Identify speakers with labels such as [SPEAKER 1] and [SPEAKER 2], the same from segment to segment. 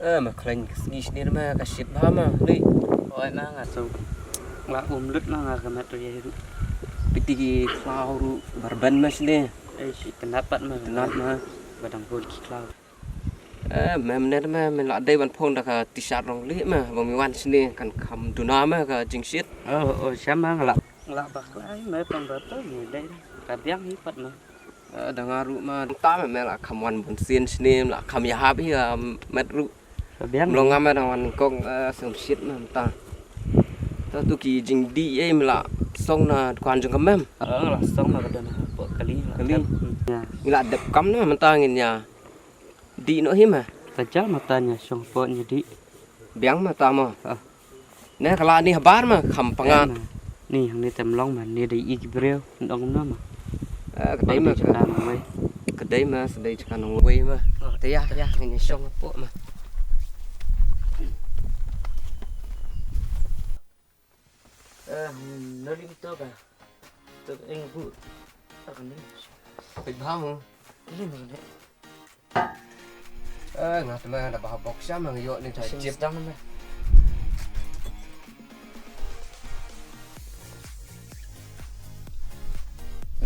[SPEAKER 1] mà kling ni sini mah kasih lama li
[SPEAKER 2] Oi na nga so la lut na nga kamat ya ru.
[SPEAKER 1] piti klau ru barban mas ni
[SPEAKER 2] Si kendapat mah
[SPEAKER 1] tenat mah
[SPEAKER 2] badang pun kiklau.
[SPEAKER 1] memnet mah melak dai ban phong dak tisat rong li mah bang miwan sini kan kam duna mah ka jingsit
[SPEAKER 2] Oh sama ngelak baklai mah pembato ni dai. Kadiang hipat mah.
[SPEAKER 1] dangaru mah ta mah melak kam wan bun sin sini melak kam ya habi met ru
[SPEAKER 2] Kadiang
[SPEAKER 1] belum ngam ada wan kong som sit mah ta ta tu ki jing di ai melak song na kwan jong kamem
[SPEAKER 2] lah song mah kadang apa kali. Ya.
[SPEAKER 1] melak dep kam na mentang ngin ya di no him
[SPEAKER 2] Tajal matanya song po jadi.
[SPEAKER 1] biang mah ta mah nè kala ni habar mah kam pangat
[SPEAKER 2] Ni yang ni temlong mah ni dai ik breu ndong na mah.
[SPEAKER 1] kedai mah
[SPEAKER 2] kan mai.
[SPEAKER 1] kedai mah sedai cekan nong wei mah te ya ngin song po mah
[SPEAKER 2] Nó đi to cả. Tôi anh vụ. Tao còn đi.
[SPEAKER 1] bị bao mu
[SPEAKER 2] Đi mình đấy.
[SPEAKER 1] ngat mah da bah box sama yo ni thai chip
[SPEAKER 2] Dang mah.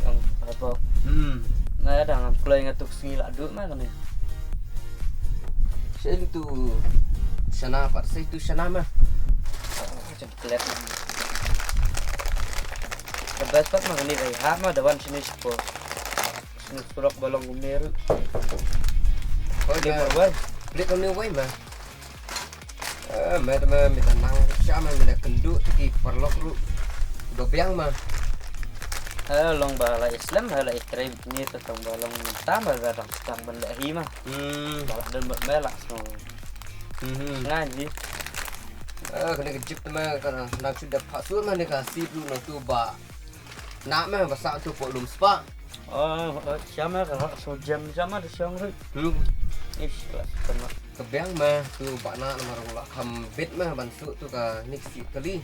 [SPEAKER 2] Ang apa? Nggak ada ngam play ngatuk singila duk mah kan ni.
[SPEAKER 1] sen tu sana pat sai tu sana mah
[SPEAKER 2] Macam pelet. Kebas pak mah ni kai ha mah dawan sini sepo. Sini surak balong umeru.
[SPEAKER 1] oh
[SPEAKER 2] Dia
[SPEAKER 1] dia
[SPEAKER 2] berwai.
[SPEAKER 1] beli kau ni wei mah mah minta nang sama minta kenduk tu ki perlok ru do biang mah
[SPEAKER 2] Long bala Islam hala istri ni tetang balong tambah gadang tang benda hima. Balak dan melak so. Ngaji.
[SPEAKER 1] kena kejip tu mah kana nak sudah pasul mah ni kasih lu nak tu ba nak mah basa tu po lum spa
[SPEAKER 2] Siapa kalau so jam sama ada siang tu. Ish kelas kena.
[SPEAKER 1] kebiang mah tu ba nak nomor ulah kam bit mah bantu tu ka ni si kali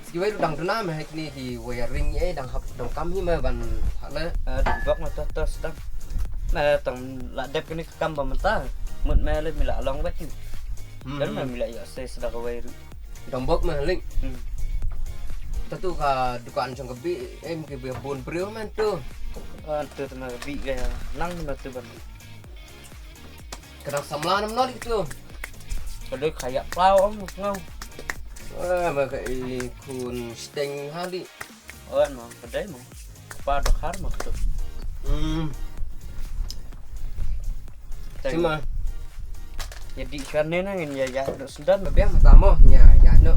[SPEAKER 1] Siwai dang dana mah ni di wiring ai dang hap dang kam hi mah ban hala
[SPEAKER 2] Bak mata tos tak. Nah tang la dep ni kam bamenta. Mut mele mila long bet ni. Dan mah mila ya saya sedang kawai.
[SPEAKER 1] dang bok mah ling tu ka dukaan jong kebi em ke bon breu man tu
[SPEAKER 2] Tu tengah bi gaya nang ni tu ban.
[SPEAKER 1] kadang samla nam no tu
[SPEAKER 2] Kalau kayak plau om ngau.
[SPEAKER 1] mah ka kun steng hali
[SPEAKER 2] Mah kedai mah. Pada har mah tu.
[SPEAKER 1] cuma
[SPEAKER 2] Jadi karena nangin ya sudah
[SPEAKER 1] biang mah tamo nya ya no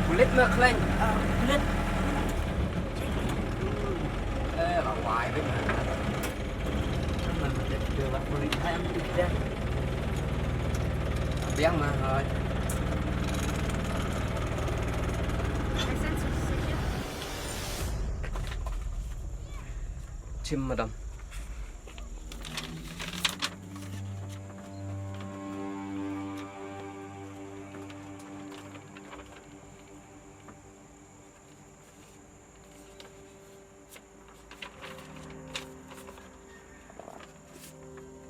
[SPEAKER 1] kulit mah kalian
[SPEAKER 2] Kulit.
[SPEAKER 1] lawai với mà
[SPEAKER 2] Mình đưa vào kulit hai ăn thịt đen.
[SPEAKER 1] biết mà rồi chim madam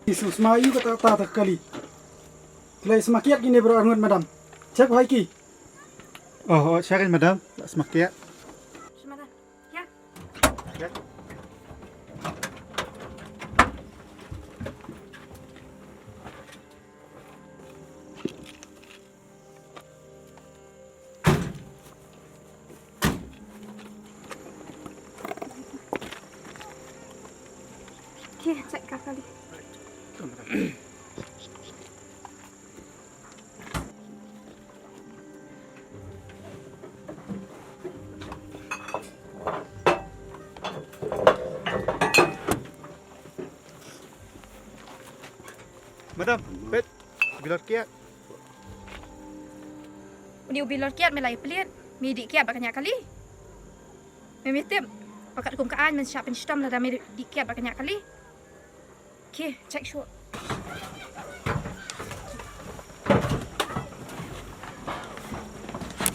[SPEAKER 3] Isu semayu kata tak kali. Kelai semakiat gini berangun madam. Cek haiki. Oh, cek madam. Tak semakiat.
[SPEAKER 4] Sebentar. Ya. Oke, cek kali.
[SPEAKER 3] Madam, bet. Bilar kiat.
[SPEAKER 4] Ni ubi lor kiat melai pelit. Mi dik kiat banyak kali. Mi tip. Pakat kum kaan men siap penstam lah mi dik kiat banyak kali. Oke, cek short.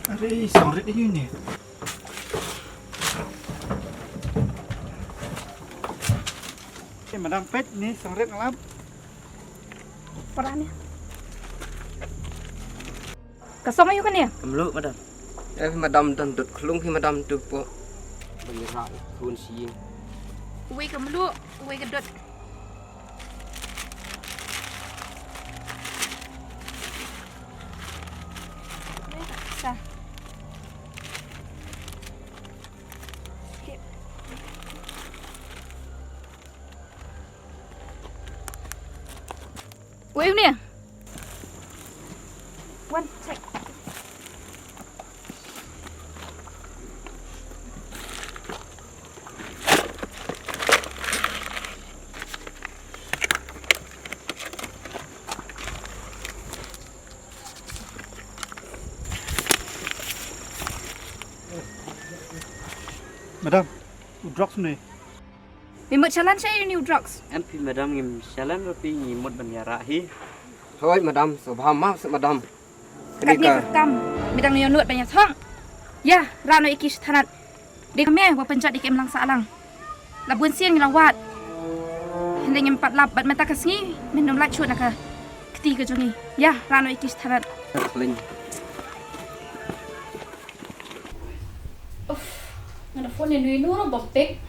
[SPEAKER 3] Ari, samrit ini. Madam pet ni samrit ngalap.
[SPEAKER 4] Perannya. Kasong ayo kan ya?
[SPEAKER 2] Kemlu madam.
[SPEAKER 1] madam dan tut klung khi madam tu po menyerah kun si
[SPEAKER 4] Uwe kemelu, uwe kedot. Sah. Uwe ni. Wan, cek.
[SPEAKER 3] Madam, drugs ni.
[SPEAKER 4] Mimut jalan saya new drugs.
[SPEAKER 2] Em phi madam ngim jalan tapi ngimut banyara hi.
[SPEAKER 1] thôi madam so bhama se madam
[SPEAKER 4] Kat ni kam. Bidang ni nut banyak thong. Ya, rano ikis thanat. Di kami wa penjat di kem lang salang. Labun siang lawat. Hendak empat lap bat mata kasngi minum lak chut naka. Ketiga jungi. Ya, rano ikis thanat.
[SPEAKER 1] linh
[SPEAKER 5] Ngana phone ni no bompek.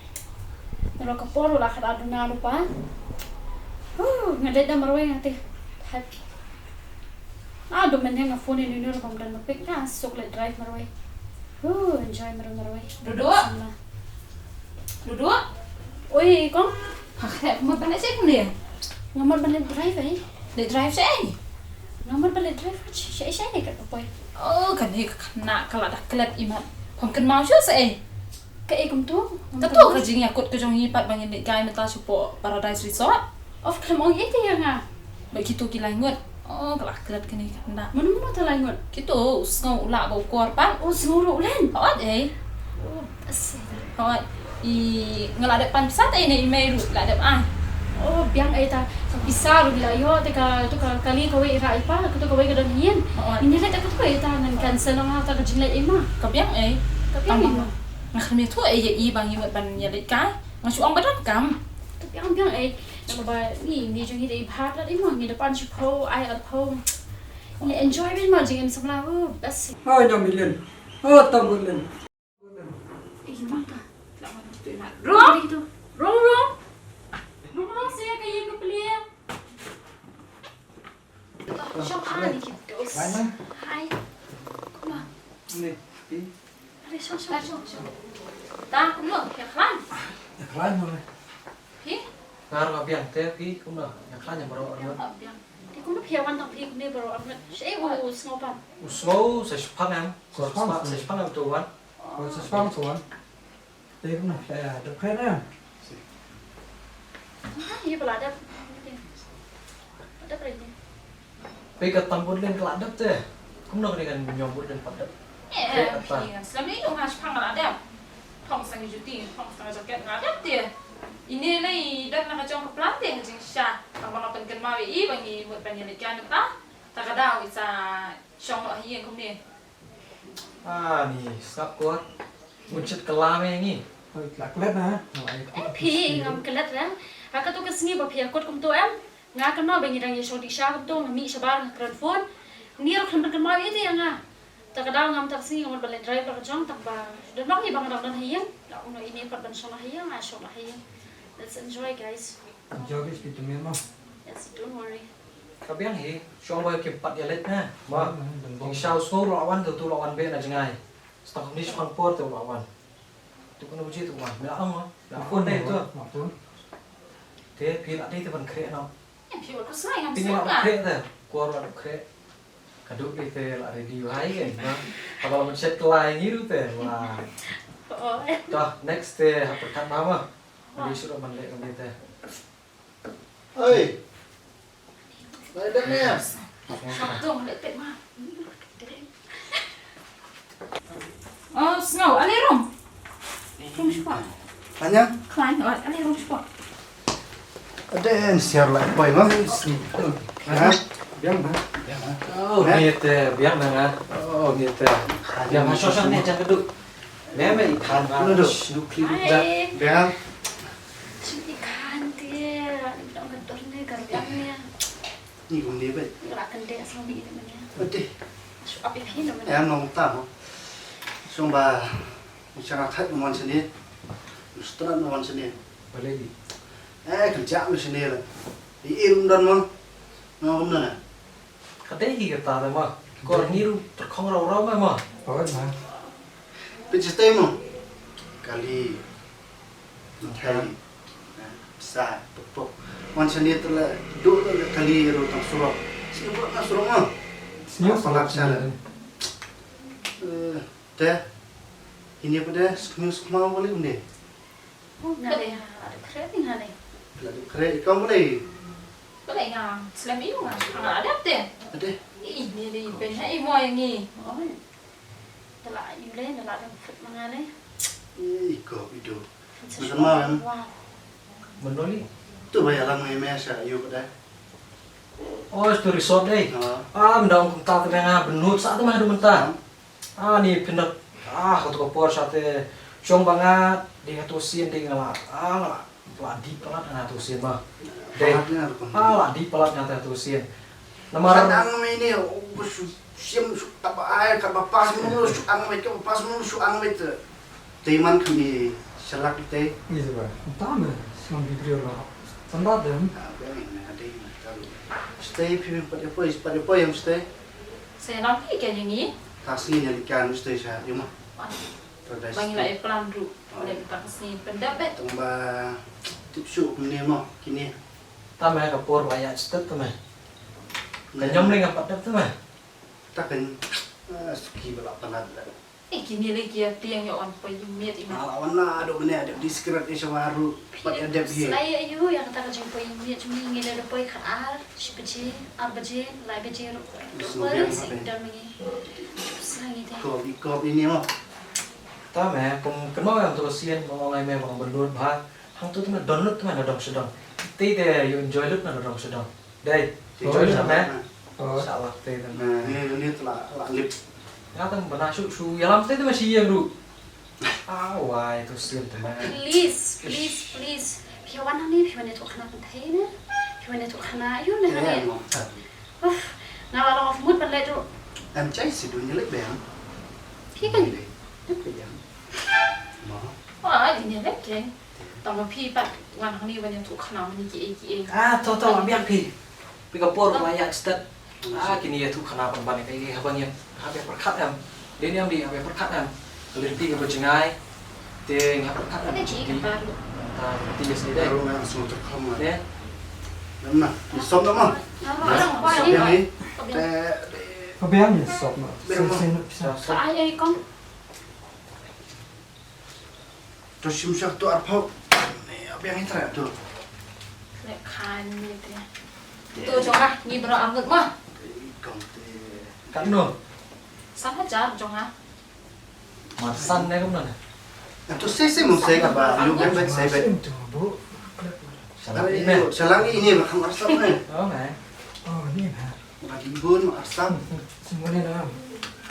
[SPEAKER 5] Ngana kaporo la khada duna lupa. Ngada da marwe ngate. Do men nga phone ni no bom dan bompek ka sok le drive marwe. Enjoy marwe. Duduk. Oi, kong. Hak mo bana sik ni. Ngamor bana drive ai. Le drive sai. Ngamor bana drive sai ni kat boy. Kan ni kena kala dak kelat imat. Kon kan mau sai. Cái cũng tốt.
[SPEAKER 6] Tato ka jing yakut ka jong hipat bangin ni guy meta supo Paradise Resort.
[SPEAKER 5] Of kan mau itu ya nga.
[SPEAKER 6] Ba kitu kilai ngut. Oh kelak kelat kini kanda.
[SPEAKER 5] Mana talai ngot.
[SPEAKER 6] Kitu usngau ula bau korban.
[SPEAKER 5] Oh semua ulen.
[SPEAKER 6] Hawat eh.
[SPEAKER 5] Oh asyik.
[SPEAKER 6] Hawat I ngeladap pan pisat eh ni email ladap ah.
[SPEAKER 5] Oh biang ai ta bisa lu bila yo te ka tu ka kali ko wei rai pa ko tu ko wei ka dan hien. Ini le ta ko wei ta nan cancel nga ta ka jing le ema.
[SPEAKER 6] Ka biang eh.
[SPEAKER 5] Ka biang ema.
[SPEAKER 6] Ngakhrmi tu eh i bang yut ban ya dik ka. Ngasu ang badam kam.
[SPEAKER 5] Ka biang ai. Nak ba ni jong hi dei phat la ema ni depan si po ai at po. Ni enjoy bin ma jing em samla oh best.
[SPEAKER 3] Hai dah million. Oh, tak boleh.
[SPEAKER 5] Ema ka. La ma tu na. Rong itu. Rong. Rong saya kayak ko pelia. Shop ani gitu. Hai. Kuma.
[SPEAKER 3] Ni.
[SPEAKER 5] Ada shop. Ta cũng được, kẹt khăn.
[SPEAKER 3] Lain mana?
[SPEAKER 5] Hi.
[SPEAKER 2] Ngar ka biang te ki kuma yakanya maro
[SPEAKER 5] Yang tak biang. Dia Kung na piyawan tang pik ni bro ang siya snowpan.
[SPEAKER 7] Snow sa Japan em, sa Japan em tuan.
[SPEAKER 3] Sa spang tuan. Đây cũng là được hết đấy.
[SPEAKER 5] Iya pala ada. Ada berapa ini?
[SPEAKER 7] Pika tambun len keladap teh. Cũng đâu dengan nyombut dan padat.
[SPEAKER 5] Selama ini orang Jepang nggak ada. Pong sang juti, pong sang jaket nggak ada dia. Ini lagi dan nak jom pelanting jeng sya. Kalau nak pengen mau i bagi buat penyelidikan kita. Tak ada bisa syong lah hiang kum ni.
[SPEAKER 7] Ah nih, sak kuat. Muncul kelam yang ni.
[SPEAKER 3] Hơi lạc lết nè.
[SPEAKER 5] Pi ngam kelet ram. Aku tu kesini bawa pihak kot kum tu em. Ngah kenal bagi orang yang syong disha kum tu ngami sabar keren phone. Ni orang pengen mau itu yang ngah. Tak ada ngam taksi ngam balik drive per jong tak ba. Dan bang ni bang orang hiang. Tak uno ini per ban syong hiang, syong hiang. Let's enjoy guys.
[SPEAKER 3] Cho cái speed mình mà.
[SPEAKER 5] Yes, don't worry.
[SPEAKER 7] Tapi yang hi, syong boy keempat ya let na. Ma, yang shao snow lawan tu lawan be na jengai. Stok ni syong por tu lawan. Tu kena uji tu mah. Mila ang mah. Mila pun deh tu.
[SPEAKER 3] Mà tuan.
[SPEAKER 7] Thế phi lại đi tu ban kre no.
[SPEAKER 5] Pi aku say ngam
[SPEAKER 7] Tinggal
[SPEAKER 5] syong
[SPEAKER 7] nak
[SPEAKER 5] ah.
[SPEAKER 7] kre tu. Kuar nak kre. Kaduk di te lah ready wai kan. Kalau mencet kelai ni tu te. Wah.
[SPEAKER 5] Oh.
[SPEAKER 7] Dah next te perkat nama. Jadi sudah mandek kami te.
[SPEAKER 1] Ơi. Đây đất nè.
[SPEAKER 5] Học dùng để tệ mà. Snow, ali rum. Rum sport.
[SPEAKER 1] Tanya.
[SPEAKER 5] Klein, ali rum sport.
[SPEAKER 1] Ada share lại bài mà. Hả?
[SPEAKER 3] Biang hả?
[SPEAKER 7] Oh, gitu, biar nggak. Oh, gitu. Yang masuk ni jangan duduk. Memang ikan
[SPEAKER 1] Duduk.
[SPEAKER 7] nuklir.
[SPEAKER 5] Hai.
[SPEAKER 1] Biang.
[SPEAKER 5] Cuma ikan dia. Dong gedor ni garbiangnya.
[SPEAKER 1] Ni cũng đi vậy.
[SPEAKER 5] Gerakan dia sama di temannya.
[SPEAKER 1] Đi.
[SPEAKER 5] Apa ini namanya?
[SPEAKER 1] Em nông tạm. Xong bà chẳng thắt món chân đi. Strat món chân đi.
[SPEAKER 7] Boleh di.
[SPEAKER 1] Kerja mesti sini lah. Di ilmu dan mah. Ngom nana.
[SPEAKER 7] Kadai kita tu mah. Kau ngiru terkong rau mah.
[SPEAKER 3] Rồi mà.
[SPEAKER 1] Pijat mo. Kali. Thai. Sa. Pop. Món chân đi tu là dua tu kali rồi tang surau. Sini buat nak surau mah.
[SPEAKER 3] Sini
[SPEAKER 1] Salak sana. Teh. Ini pada semua boleh ni.
[SPEAKER 5] Boleh ada keren hari.
[SPEAKER 1] Lalu keren kamu boleh.
[SPEAKER 5] Boleh ngah. Selama ini ngah ada deh.
[SPEAKER 1] Ada.
[SPEAKER 5] Ini di penha imo yang ni. Oh. Telah yule telah ada food mana ni.
[SPEAKER 1] Iko itu. Macam mana?
[SPEAKER 5] Wow.
[SPEAKER 7] Menoli.
[SPEAKER 1] Tu bayar lang may mesa ayo pada.
[SPEAKER 7] Oh, itu resort deh. Mendang kita tu memang benut saat tu mah ada mentah. Ni benar. Kau tu kopor sate. Ciong banget di hatusin di ngelak. Ngelak. Ladi pelat na hatusin mah. Deh. Ladi pelat na hatusin. Namar.
[SPEAKER 1] Kadang ini siam apa air kaba pas mulu ang mai ka pas mulu ang mai tu. Teman kami selak te.
[SPEAKER 3] Như vậy. Tám rồi. Xong đi điều là. Xong đó đến.
[SPEAKER 1] Stay pim pada poy yang stay.
[SPEAKER 5] Saya nampak ikan yang ni.
[SPEAKER 1] Kasih nyalikan stay sa yo mah.
[SPEAKER 5] Bagi lah pelan dulu. Boleh kita kesini pendapat.
[SPEAKER 1] Tambah tipsu ni mah kini.
[SPEAKER 7] Tamai kapur layak stet tu mah. Kenyom ni ngapat tu mah.
[SPEAKER 1] Takkan ski balap panad.
[SPEAKER 5] Kini lagi ya tiang yang on poy miat iman.
[SPEAKER 1] Alawan na ada benda ada diskret isa waru. Pada ada bi.
[SPEAKER 5] Selain itu yang kita kerja poy miat cuma ingin ada poy khar, si beje, beje, lai beje, boleh sih dalam ini. Selain itu.
[SPEAKER 1] Kop ini mah.
[SPEAKER 7] Tamai kenal yang terusin mau ngai memang benut bah. Hang tu mah download tu mah ada dong sedang. Ti deh you enjoy look na dong sedang. Dai, enjoy sama. Salah ti tu.
[SPEAKER 1] Nah, ini telah lip.
[SPEAKER 7] Ya tu benar su ya lam ti tu masih yang ru. Wah itu sian tu mah.
[SPEAKER 5] Please. Piawan ni, piawan itu kena penting ni. Piawan itu kena ayu ni hari. Ngalah orang mood pandai tu.
[SPEAKER 1] Em cháy xịt đuôi như lấy bèn.
[SPEAKER 5] Piawan.
[SPEAKER 1] Rất là dặn.
[SPEAKER 5] Wah, ini lek je. Tama pi pat wan ni wan yang tu kena ni ki.
[SPEAKER 7] Tahu biar pi. Pi kapur layak stet. Kini ya tu kenapa banyak kayak abangnya. Habis perkat em. Dia ni am di habis perkat em. Kelinti ke berjengai. Dia ngap perkat em.
[SPEAKER 5] Ada cik baru.
[SPEAKER 7] Tiga sini deh.
[SPEAKER 1] Baru langsung terkoma.
[SPEAKER 7] Deh.
[SPEAKER 1] Nah, sop đó mà.
[SPEAKER 5] Orang apa
[SPEAKER 1] Sop
[SPEAKER 5] ini?
[SPEAKER 1] yang ini.
[SPEAKER 3] Kebayangnya sop mah.
[SPEAKER 5] Saya ikon.
[SPEAKER 1] Terus simsak tu apa? Apa yang itu tu?
[SPEAKER 5] Lek kan itu ya. Tuh jonga, ni bro angut mah.
[SPEAKER 1] Ikan tu.
[SPEAKER 7] Kan no.
[SPEAKER 5] Sama aja jonga.
[SPEAKER 7] Masan deh kamu nana.
[SPEAKER 1] Itu saya mau saya apa? Lu kan saya bet.
[SPEAKER 3] Bu.
[SPEAKER 7] Salah
[SPEAKER 1] Tapi
[SPEAKER 7] ini.
[SPEAKER 1] selang ini makan asam ni.
[SPEAKER 7] Oh nggak.
[SPEAKER 3] Oh, ini nah.
[SPEAKER 1] Malibun asam.
[SPEAKER 3] Semuanya dalam.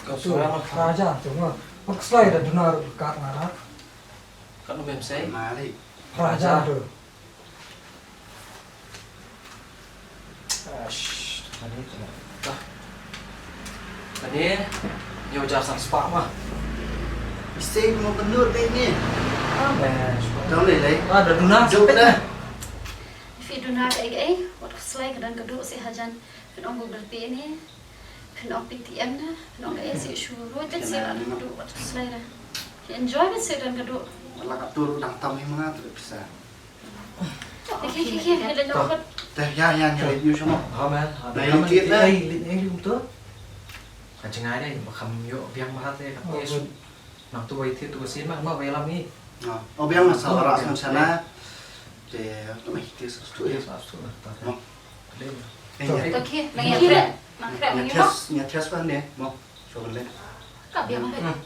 [SPEAKER 7] Kau
[SPEAKER 3] Tuh,
[SPEAKER 7] suara
[SPEAKER 3] raja cuma. Pakslai dah benar dekat ngarak.
[SPEAKER 7] kan lu bem saya.
[SPEAKER 1] Mari.
[SPEAKER 3] Raja tuh.
[SPEAKER 7] Tadi dah. Tadi yo jasa spa mah.
[SPEAKER 1] Saya mau benur deh ni.
[SPEAKER 7] Ah bes.
[SPEAKER 1] Tahu ni leh.
[SPEAKER 7] Ada duna
[SPEAKER 1] Jom
[SPEAKER 7] sempit
[SPEAKER 1] dah.
[SPEAKER 7] dah.
[SPEAKER 5] Fiduna ay wat slay kadang kedua si hajan kan ong berarti ini kan ong PTM na kan ong ay si shuru dan si dan kedua wat slay na enjoy kan si dan kedua
[SPEAKER 1] Malah kat turun dang tahu ni mana tu bisa.
[SPEAKER 5] Kiki ada nyokot
[SPEAKER 1] Teh ya nyari you semua.
[SPEAKER 7] Oh men, ada
[SPEAKER 1] Nah, dikit dah.
[SPEAKER 7] Ini betul. Kancing aja nih, makam yuk biang mahat ya katanya su. Nang tu wait itu sih mah bae lami.
[SPEAKER 1] Oh biang masalah ras sana. Teh tu mah itu sesuatu ya.
[SPEAKER 7] Oh.
[SPEAKER 5] Kiki lagi kira makrep lagi mau
[SPEAKER 1] Nyates kan deh, mau coba lihat.
[SPEAKER 5] kap biang apa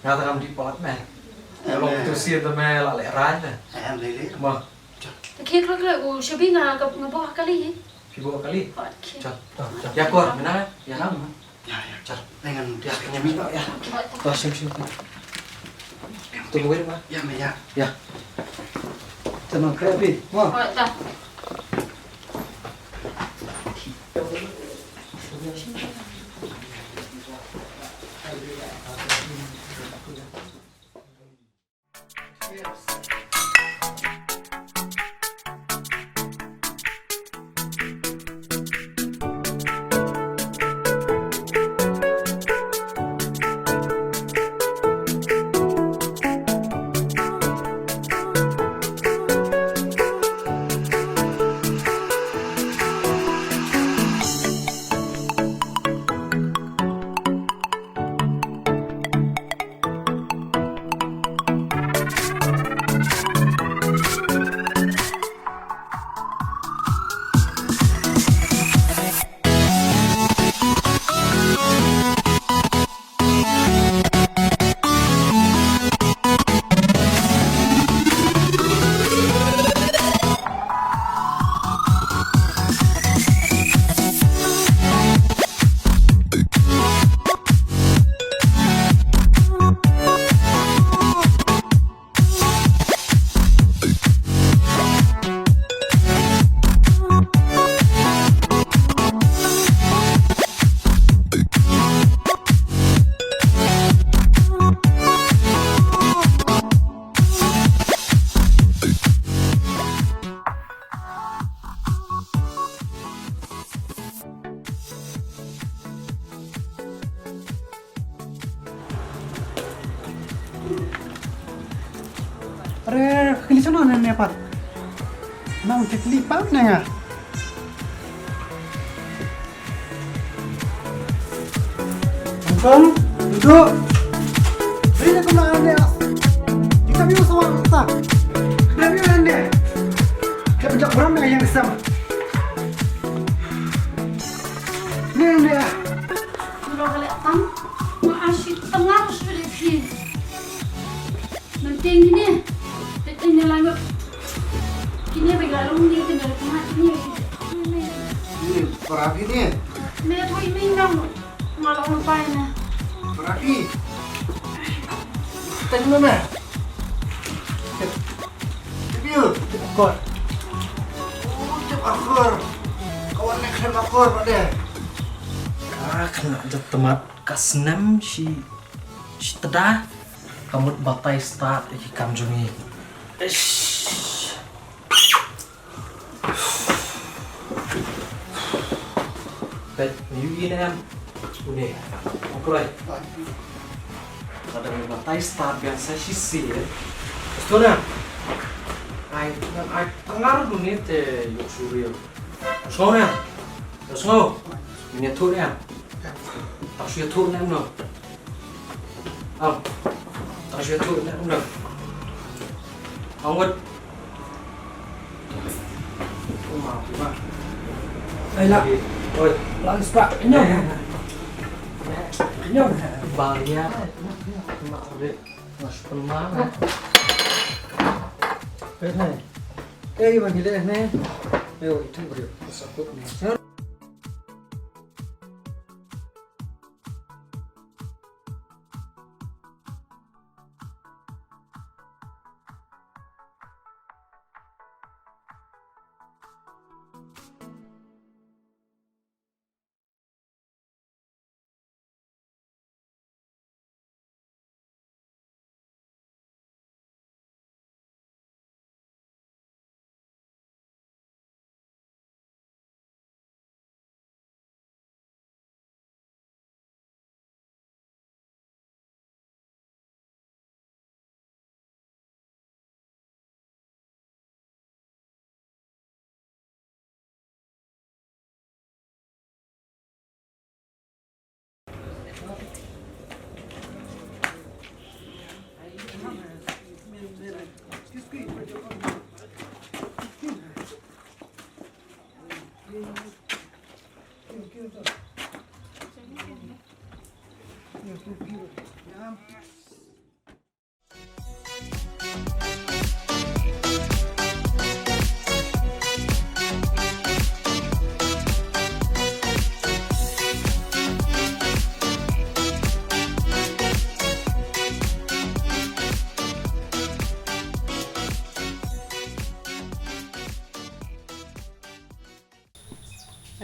[SPEAKER 7] Ngata kam di polat men. Kalau itu sih itu men lale rana.
[SPEAKER 1] Lele.
[SPEAKER 7] Mah,
[SPEAKER 5] Kiki kalau shabi ngabah kali
[SPEAKER 7] fibo kali.
[SPEAKER 5] Kiki
[SPEAKER 7] Cat. Ya kor, mana? Ya ham.
[SPEAKER 1] Ya ya.
[SPEAKER 7] Cat.
[SPEAKER 1] Dengan dia
[SPEAKER 7] Nyami pak ya. Oh, sim. Tungguin mah.
[SPEAKER 1] ya me ya.
[SPEAKER 7] Ya.
[SPEAKER 3] Tenang krepi. Wah.
[SPEAKER 5] Oh, dah.
[SPEAKER 3] Are kini sana nene pat. Nang teklipat nengah. Uncle, duduk. Beri aku nak ande. Kita biar sama kita. Kita biar ande. Kita pencak beram yang sama. Ni ande.
[SPEAKER 5] Kalau kalian tam, masih tengah sudah di nanti ini, nanti lanjut. Kini bergalung di tengah tengah ini.
[SPEAKER 1] Ini berapi ni.
[SPEAKER 5] Mereka tu ini nang malah lupa na.
[SPEAKER 1] Berapi. Tadi mana? Biar.
[SPEAKER 3] Kor.
[SPEAKER 1] Oh, cep akur. Kawan nak kena akur pada.
[SPEAKER 7] Ah, kena ada temat kasnem si tedah. Kamu batai start iki kamjungi. Bet, you ini em. Udah, oke lah. Kada batai start biasa sih ya. Terus na. Ai tengar dunia te yuk suryo. Terus ngô nè. Terus ngô. Ini thun em. Tao xuyên thun em rồi. Không. Tao xuyên thun em rồi. Không mất. Không mau thì mà. Đây là. Ôi. Lagi sepak. Nyom. Nyom. Bahaya. Mak udah. Mas pemana. Cái này. Đây mà cái đây nè. Ayo itu bro. Sakut nih.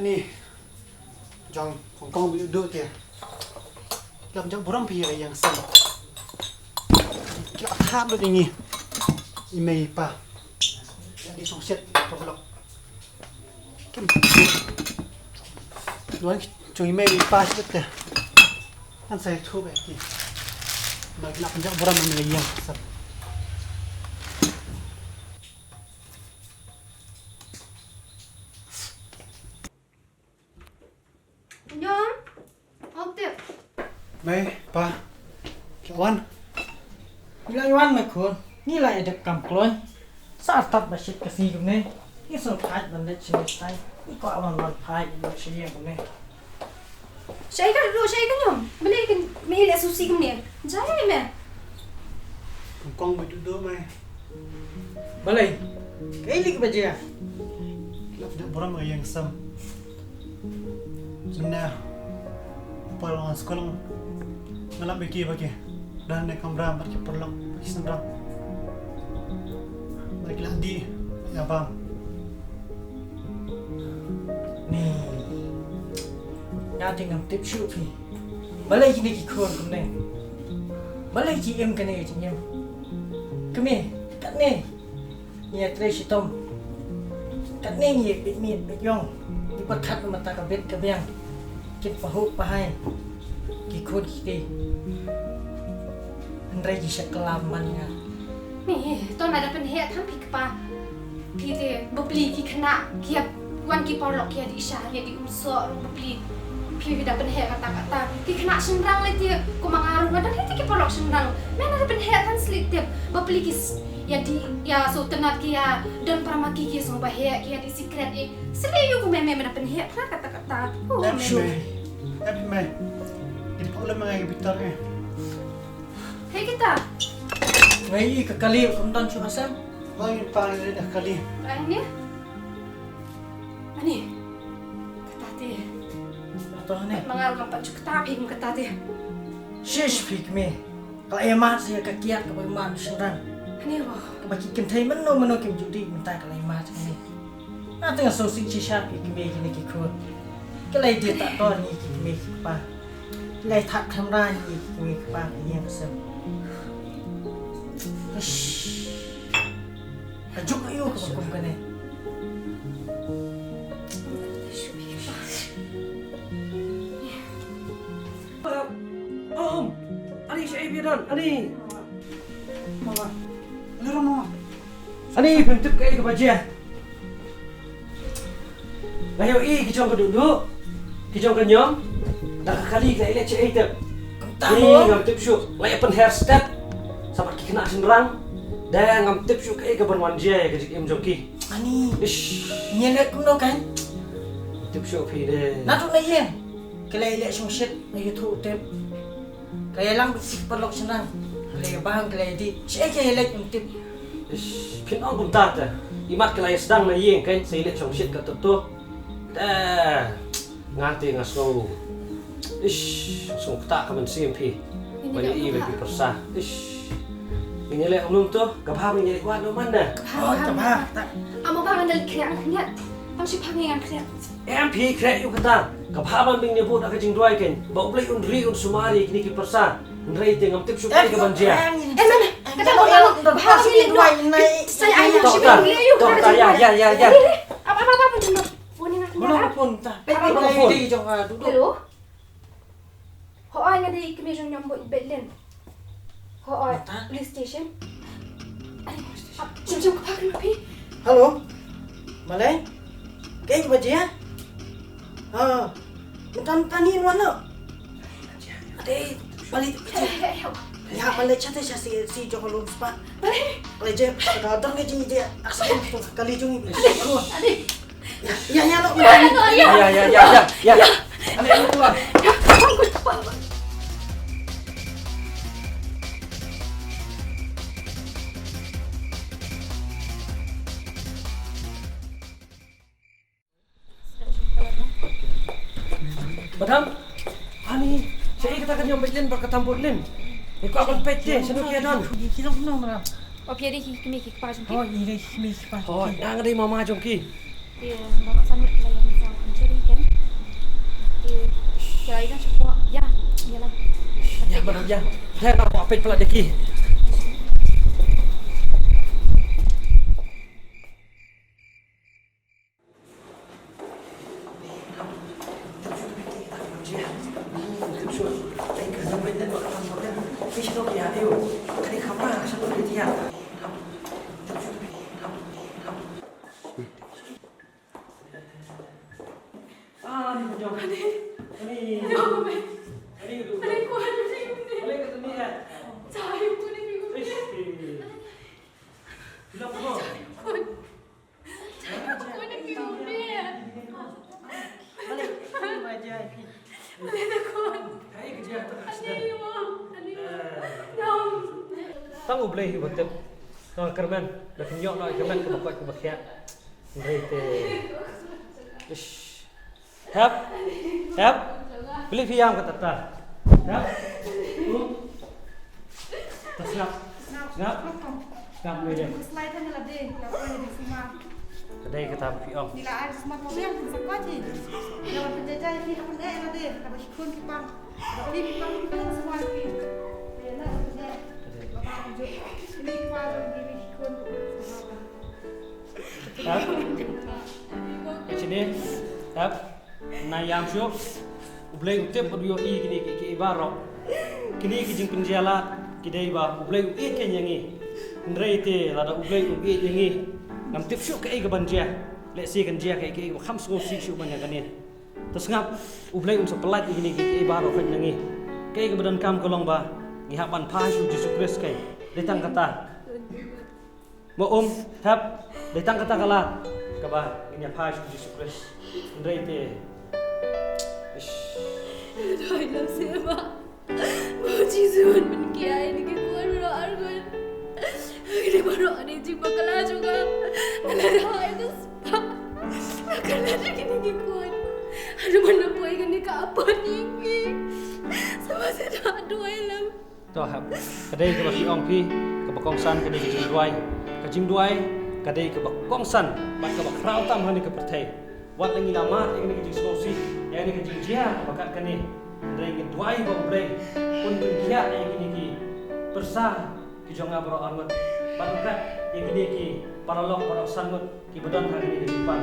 [SPEAKER 3] Ini Jong Hong Kong bị đưa kìa. Làm cho bố phi là yang xanh. Cái tháp được nhỉ. Email pa. Đi xuống xét trong lọc. Cái nói cho email pa chết kìa. Anh sẽ thu về kìa. Mà làm cho bố mình là yang xanh.
[SPEAKER 4] Nhom. Học tiếp.
[SPEAKER 3] Mày, pa. Kiểu ăn.
[SPEAKER 7] Bilang Iwan mày khôn. Ni lại được cầm clôi. Sao tập mà shit cái gì cũng nên. Ni sao phải làm để chơi tay. Ni có làm phải nó chơi cũng nên.
[SPEAKER 4] Saya kan dulu saya kan nyom. Beli kan mie le susi kan ni. Jangan ni meh.
[SPEAKER 3] Hong Kong bị đưa mày.
[SPEAKER 7] Balai. Cái gì cái bây giờ?
[SPEAKER 3] Làm cho bố mình là yang xanh. Nè, pulang sekolah ngelap beki dan naik kamera pergi pulang pergi sendrang baiklah di ya bang
[SPEAKER 7] Nih. Nhà thì ngầm tiếp xúc thì balai cái này cái khôn cũng này. Balai chị em cái này chị em. Cái này, cắt này. Nhà trai chị tôm. Cắt này nhiều bị miệt bị yong. Đi bắt khát mà ta cả biết cái beng. Kita pahuk pahai, kikut kiti, andai jisa kelamannya.
[SPEAKER 4] Meh, tuan ada penhek tham pik pa. Pite beli ki kena kiap wan ki porlok ki di isya ya di umso beli. Pi ada penhek kata-kata ki kena senrang le dia ko mangarung ada ki porlok senrang. Men ada penhek kan slit dia beli ki ya di ya so tenat ki ya dan pramaki ki so bahek ki ya di secret e. Selayu ko meme ada penhek kata-kata. Oh,
[SPEAKER 3] tapi mày đi跑lên mga gitar eh
[SPEAKER 4] Hey kita.
[SPEAKER 7] Ngai ke kali kumtan cu asam.
[SPEAKER 3] lagi paling dah kali
[SPEAKER 4] Ini. Ani. Kata dia.
[SPEAKER 7] Atau ne?
[SPEAKER 4] Mengaruh kampak cukup tapi kata dia.
[SPEAKER 7] Shish pik me. Kalau emat saya kekiat ke bagaimana senang.
[SPEAKER 4] Ani wah.
[SPEAKER 7] Bagi kentai meno kim judi minta kalau emat ni. Nanti asosi cisha pik me kini kikut. Cái dia tak tahu ni kimi apa. Lai tak kamera ni kimi apa ni yang sem. Ish. Ajuk ayo ke hukum kene.
[SPEAKER 8] Om, ani saya bidan, ani.
[SPEAKER 3] mama lera mama
[SPEAKER 7] Ani bentuk kayak ke bajian.
[SPEAKER 8] Ayo kijong ka duduk. Kijong ka nyom. Nakakali ka ilet siya itip. Ngam tip syuk. Lay pen hairstep. Sabat ki kena senrang. Dan ngam tip syuk ka berwan dia ka jik im joki.
[SPEAKER 9] Ani.
[SPEAKER 8] Ish.
[SPEAKER 9] Nyelet kuno kan.
[SPEAKER 8] Tip syuk phi de.
[SPEAKER 9] Natu na yen. Kelai ilet sung shit na YouTube tip. Kaya lang bisik perlok senang. Kelai bahang kelai di. Siya kaya ilet yung tip.
[SPEAKER 8] Ish. Pin ang kuntata. Imat kelai sedang na yeng kan. Sa ilet sung shit ka tutu. Dah. Ngati ngasno. Ish, sung tak ka man simpi. Banyak i bagi persah. Ish. Menyelek ulum tu, kapha menyelek kuat no mana?
[SPEAKER 9] Oh, tabah.
[SPEAKER 4] Amo bangan dal kriang kenya. Pang si pangingan kriang.
[SPEAKER 8] MP krek yu kata. Kapha man bing nyebut ak jing duai ken. Ba ublei undri un sumari kini ki persah. Undri te ngam tip syuk ka banjia.
[SPEAKER 4] Mana? Kata mo yang bahasa ni dua ini. Saya ayah si panggil yuk.
[SPEAKER 8] Ya.
[SPEAKER 4] Apa pun dulu. Punya nak
[SPEAKER 9] Mana pun tak. Tapi kelai di jong duduk.
[SPEAKER 4] Hello. Ho ai ngadi kemejong nyambut bedlen. Ho ai police station. Jom ke pakai mapi.
[SPEAKER 9] Halo. Malay. Kaya ba dia? Mintan tanin mana? Ade, balik kecil. Ya, balik chat si jong lum spa. Balik je. Kadang ke jing dia. Aksen tu kali jong. Ya, lo.
[SPEAKER 8] Ya. Ane keluar. Madam, ani, saya kata kan yang berlin berkatam berlin. Ikut akan pete, senuk ya don.
[SPEAKER 9] Kita pun nama.
[SPEAKER 4] O piedi ki kemi ki pa jom ki.
[SPEAKER 9] Oh, ini sini spa.
[SPEAKER 8] Oh, yang ada mama jongki.
[SPEAKER 4] Dia bapak sanut layan sang mencuri kan. Dia kira ina cukup. Ya, iyalah.
[SPEAKER 8] Ya, madam ya. Saya nak buat pet pula deki. Tang ubleh betul. Tang kerman, dah kenyok nak kerman ke bakot ke bakiak. Rete. Ish. Hap. Beli fiam ke tata. Hap. Tasnap. Snap ni dia.
[SPEAKER 10] Slide ni lah deh, lapan ni semua.
[SPEAKER 8] Kedai kata fiam.
[SPEAKER 10] Nila ada semua mobil yang sakot je. Lawan penjajah ni aku dah lah deh, lawan ikut kipang. Lawan kipang semua ni. Dia nak penjajah. Bapak tunjuk. Ini kipang diri ikut semua.
[SPEAKER 8] Hap. Kat sini. Hap. Nayam syuk. Ublei utip audio i kini ke ibarok. Kini kijing penjala kidai ba ublei i ken yangi. Ndrei te lada ublei i yangi. Nam tip syuk ke banjia. Lek si kan jia ke kham so si syuk banyak kanin. Terus ngap ublei un sepelat kini ke ibarok kan yangi. Ke badan kam kolong ba ngihapan pasu Yesus Kristus kai. Datang kata. Mo hap datang kata kala kaba ini pasu Yesus Kristus. Ndrei te
[SPEAKER 5] Doi lam seba. Muji zuan men kia ini ke kuan ro argon. Ini baru ada jumpa kelas juga. Nalar hai tu spa. Kelas ini ke kuan. Ada mana boy kan ni apa ni? Sama saya doi lam.
[SPEAKER 8] Toh hap. Kadai ke baki ong pi ke bakongsan ke ni jing duai kadai ke bakongsan bak ke bakrau tam hani ke pertai. Wat lagi lama ini ke jing slosi. Yang ini ke jing jia bakat ke ni. Dari ke duai ba ublei pun dia yang ini ki persah ki jonga bro armut. Bangkat yang ini ki paralog para sanut ki badan hari ini ke depan.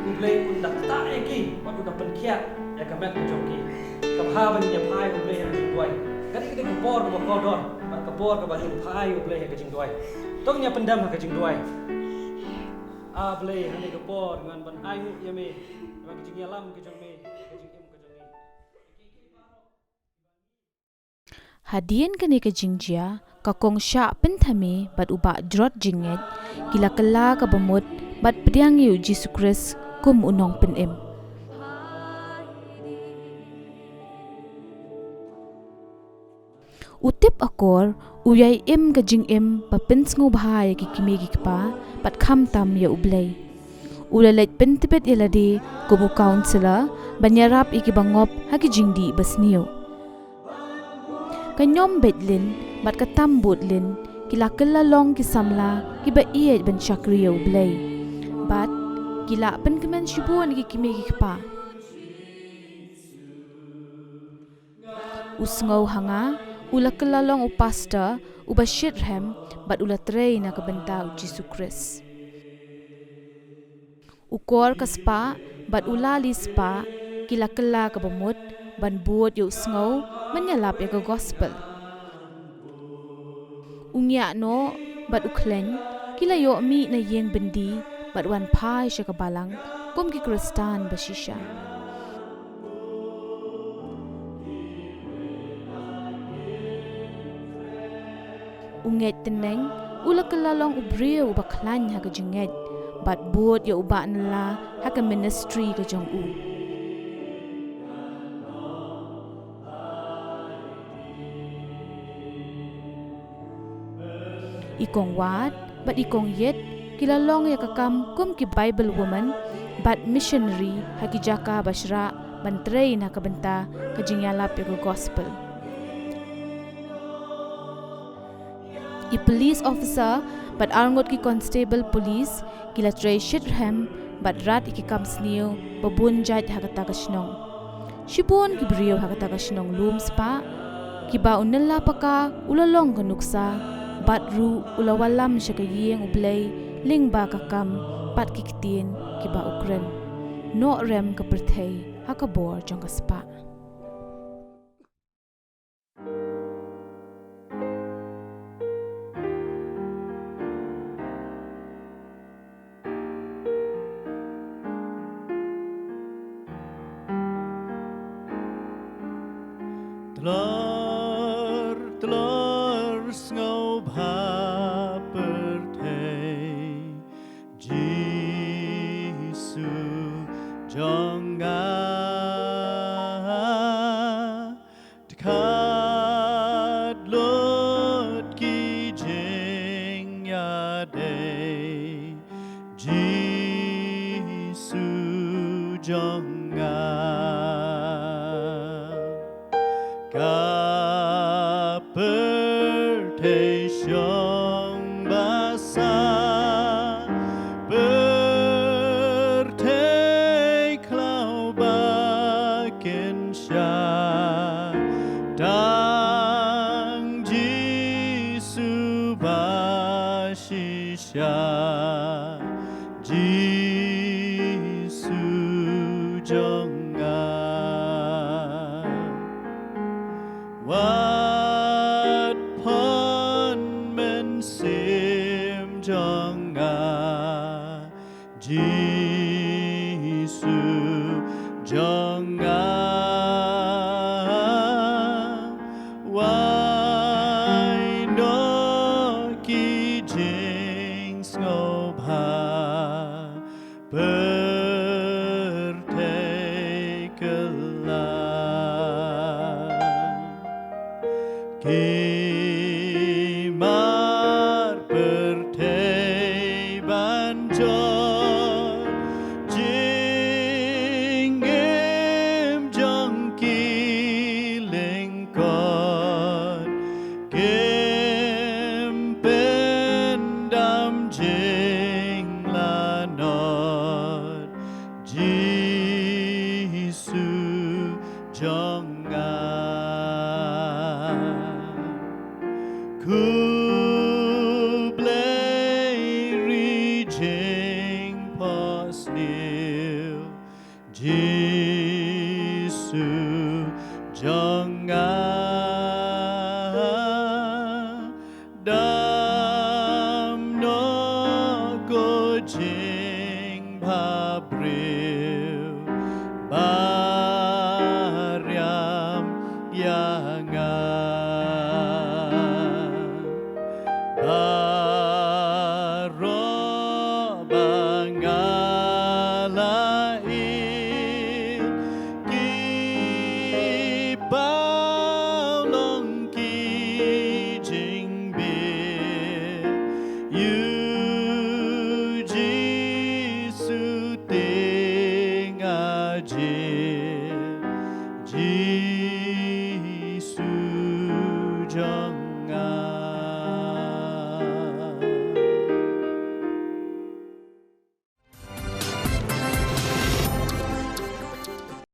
[SPEAKER 8] Ublei pun dak ta ki wat udah penkia ya kamet ke jongki. Kabha ban dia pai ublei yang jing duai. Kali kita ke por ke kodor, ke por ke baju pai ublei ke jing duai. Tongnya pendam ke jing duai. Ablei hani ke por dengan ban ayu yame bagi jing yalam ke jong me ke jing im ke jong ni
[SPEAKER 11] Hadian kani ke jingjia ka kong sya penthame bat uba drot jinget gila kela ka bemut bat pediang yu Jesus Christ kum unong penem. Utip akor uyai im ka jing im pa pensngo bahaya ki kimi ki pa pat kham tam ya ublay. Ulalet pentipet yaladi kumu counselor banyarap iki bangop haki jingdi basniyo. Kanyom bedlin bat katam bodlin kila kela long kisamla kiba iet ben chakriya ublay. Bat kila pen kemen shibuan ki kimi ki pa. Usngau hanga ula kela long upasta uba shirhem bat ula trei na kabenta u Jesus Christ. Ukor kaspa bat ula lispa kila kela kabamut ban buat yu sngau menyalap ya ke gospel. Ungya no bat uklen kila yo mi na yeng bendi bat wan pai sya kabalang kum ki kristan basisha. Unget teneng ula kelalong ubriu baklan ha ke jenget bat buat ya uba nala ha ke ministry ke jong u. Ikong wat bat ikong yet kilalong ya kakam kum ki Bible woman bat missionary haki jaka bashra bantrain ha kabenta kajingyalap ya ke gospel. I police officer bat arngot ki constable police kila tray shithem bat rat iki kam sniu babun jat ha kata kasnong. Shibon ki brio ha kata kasnong lum spa ki ba unella paka ulalong kanuksa bat ru ulawalam siya kayeng ublay ling ba kakam pat kikitin kiba ukren no rem kaperthay hakabor jang kaspa.
[SPEAKER 12] Telur sngau bha perthei Jisu jongga dekat lut ki jing ya day Jisu jongga Perteshong basa Pertei klau bakin sya Dang Jisu basisya Jisu jongga Wat pon men sim jongga Jisu jongga Wai no ki jing ngobha Pertei kelah Kimar pertei banjor Jinggim jongki lingkot Kim pendam jing lanot Jisu jongga Ku blay rijing posnil Jisu jongga Dam no go jing babril Giêsu trong